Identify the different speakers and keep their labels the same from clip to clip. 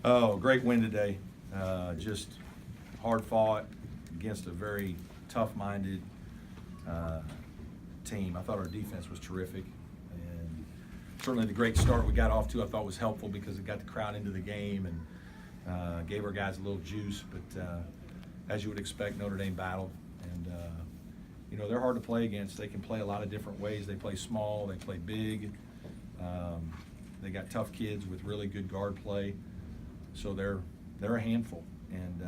Speaker 1: Oh, great win today. Just hard fought against a very tough-minded team. I thought our defense was terrific, and certainly the great start we got off to I thought was helpful because it got the crowd into the game and gave our guys a little juice. But as you would expect, Notre Dame battled, and they're hard to play against. They can play a lot of different ways. They play small, they play big. They got tough kids with really good guard play. So they're a handful, and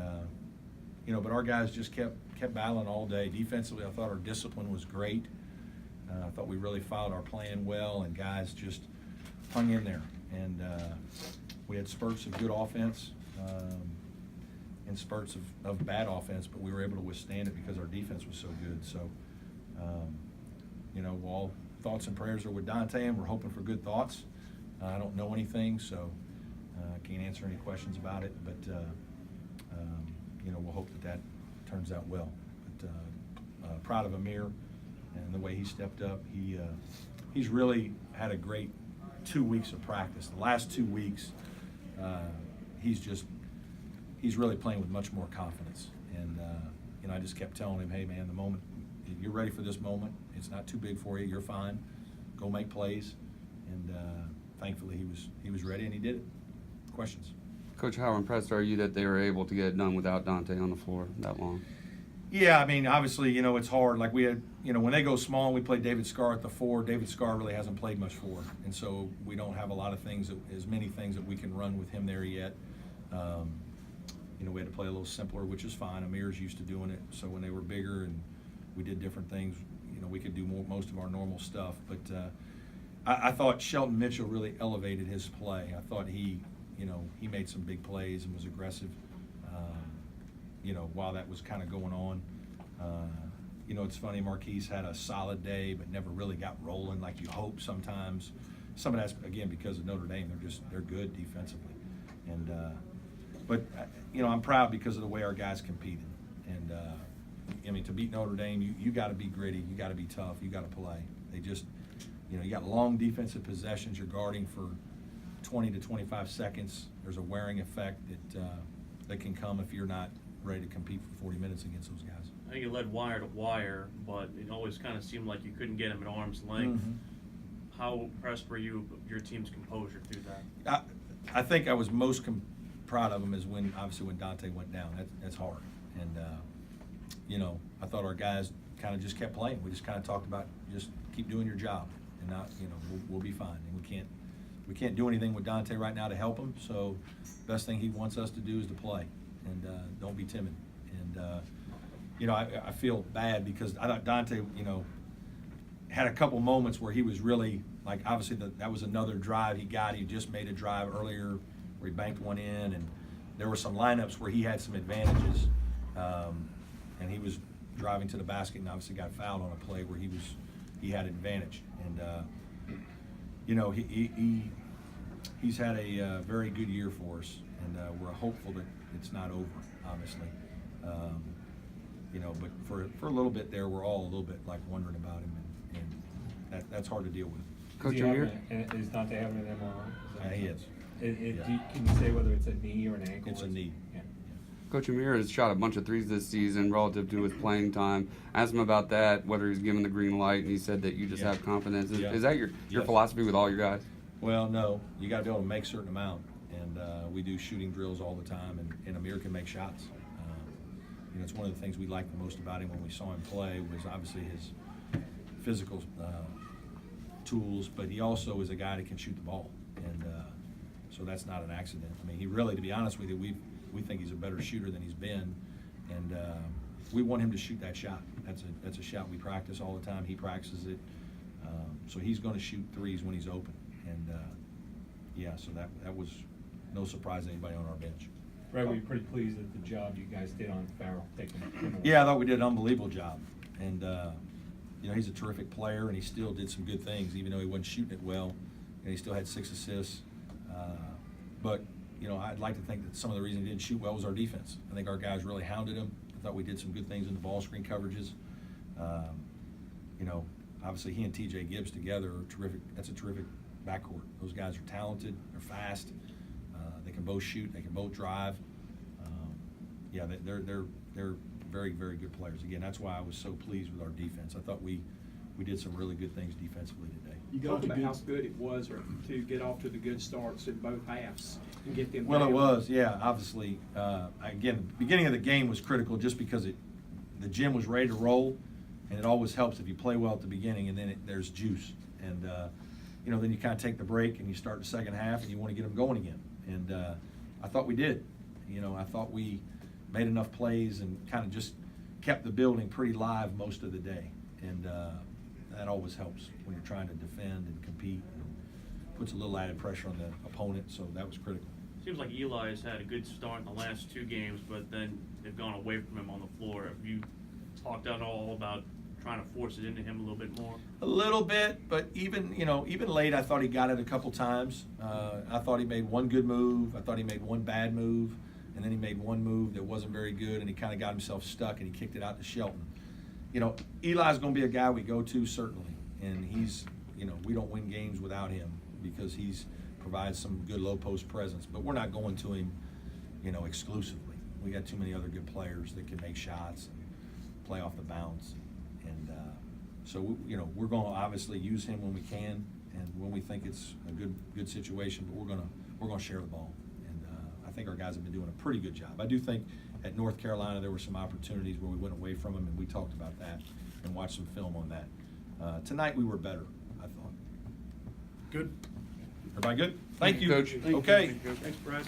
Speaker 1: but our guys just kept battling all day. Defensively, I thought our discipline was great. I thought we really followed our plan well, and guys just hung in there. And we had spurts of good offense and spurts of bad offense, but we were able to withstand it because our defense was so good. So, all thoughts and prayers are with Dante, and we're hoping for good thoughts. I don't know anything, so I can't answer any questions about it, but we'll hope that turns out well. But proud of Amir and the way he stepped up. He's really had a great 2 weeks of practice. The last 2 weeks, he's really playing with much more confidence. And I just kept telling him, hey man, the moment you're ready for this moment, it's not too big for you. You're fine. Go make plays. And thankfully he was ready and he did it. Questions?
Speaker 2: Coach, how impressed are you that they were able to get it done without Dante on the floor that long?
Speaker 1: Yeah, I mean, obviously, it's hard. Like we had, when they go small, we play David Scarr at the 4. David Scarr really hasn't played much 4, and so we don't have a lot of things, as many things that we can run with him there yet. We had to play a little simpler, which is fine. Amir's used to doing it, so when they were bigger and we did different things, we could do most of our normal stuff. But I thought Shelton Mitchell really elevated his play. I thought he made some big plays and was aggressive, while that was kind of going on. It's funny, Marquise had a solid day, but never really got rolling like you hope sometimes. Some of that's, again, because of Notre Dame. They're good defensively. And, I'm proud because of the way our guys competed. And, to beat Notre Dame, you got to be gritty. You got to be tough. You got to play. They just, you got long defensive possessions. You're guarding for 20 to 25 seconds. There's a wearing effect that can come if you're not ready to compete for 40 minutes against those guys.
Speaker 3: I think you led wire to wire, but it always kind of seemed like you couldn't get him at arm's length.
Speaker 1: Mm-hmm.
Speaker 3: How impressed were you of your team's composure through that?
Speaker 1: I think I was most proud of him is when Dante went down. That's hard. And, I thought our guys kind of just kept playing. We just kind of talked about just keep doing your job, and not, we'll be fine. And we can't do anything with Dante right now to help him, so best thing he wants us to do is to play, and don't be timid. And I feel bad because I thought Dante had a couple moments where he was really, like, obviously that was another drive he got. He just made a drive earlier where he banked one in, and there were some lineups where he had some advantages, and he was driving to the basket and obviously got fouled on a play where he had advantage. And he's had a very good year for us, and we're hopeful that it's not over, obviously. But for a little bit there, we're all a little bit like wondering about him, and that's hard to deal with.
Speaker 4: Coach Amir? Is Dante having an MRI?
Speaker 1: He is.
Speaker 4: Can you say whether it's a knee or an ankle?
Speaker 1: It's a knee.
Speaker 4: Yeah.
Speaker 2: Coach Amir has shot a bunch of threes this season relative to his playing time. Asked him about that, whether he's given the green light, and he said that you just have confidence. Is that your
Speaker 1: Yes.
Speaker 2: philosophy with all your guys?
Speaker 1: Well, no. You got to be able to make a certain amount, and we do shooting drills all the time, and Amir can make shots. It's one of the things we liked the most about him when we saw him play was obviously his physical tools, but he also is a guy that can shoot the ball, and so that's not an accident. I mean, he really, to be honest with you, we think he's a better shooter than he's been, and we want him to shoot that shot. That's a shot we practice all the time. He practices it, so he's going to shoot threes when he's open, and so that was no surprise to anybody on our bench.
Speaker 4: Right, were you pretty pleased with the job you guys did on Farrell taking him away?
Speaker 1: Yeah, I thought we did an unbelievable job, and he's a terrific player, and he still did some good things, even though he wasn't shooting it well, and he still had 6 assists. But I'd like to think that some of the reason he didn't shoot well was our defense. I think our guys really hounded him. I thought we did some good things in the ball screen coverages. Obviously he and TJ Gibbs together are terrific. That's a terrific backcourt. Those guys are talented. They're fast. They can can both shoot, they can both drive. Yeah, they're very, very good players. Again, that's why I was so pleased with our defense. I thought we did some really good things defensively today.
Speaker 5: You talked about how good it was to get off to the good starts in both halves and get them.
Speaker 1: Well, it
Speaker 5: down.
Speaker 1: was, yeah, obviously. Again, the beginning of the game was critical just because the gym was ready to roll, and it always helps if you play well at the beginning and then there's juice. And, then you kind of take the break and you start the second half and you want to get them going again. And I thought we did. I thought we made enough plays and kind of just kept the building pretty live most of the day. And that always helps when you're trying to defend and compete, and puts a little added pressure on the opponent, so that was critical.
Speaker 3: Seems like Eli's had a good start in the last 2 games, but then they've gone away from him on the floor. Have you talked at all about trying to force it into him a little bit more?
Speaker 1: A little bit, but even late, I thought he got it a couple times. I thought he made one good move. I thought he made one bad move, and then he made one move that wasn't very good, and he kind of got himself stuck, and he kicked it out to Shelton. Eli's going to be a guy we go to, certainly, and he's, we don't win games without him because he's provides some good low post presence, but we're not going to him, exclusively. We got too many other good players that can make shots and play off the bounce, and so we're going to obviously use him when we can and when we think it's a good situation, but we're going to share the ball, and I think our guys have been doing a pretty good job. I do think at North Carolina there were some opportunities where we went away from them, and we talked about that and watched some film on that. Tonight we were better, I thought.
Speaker 3: Good.
Speaker 1: Everybody good? Thank you.
Speaker 2: Coach.
Speaker 1: Okay.
Speaker 5: Thanks, Brad.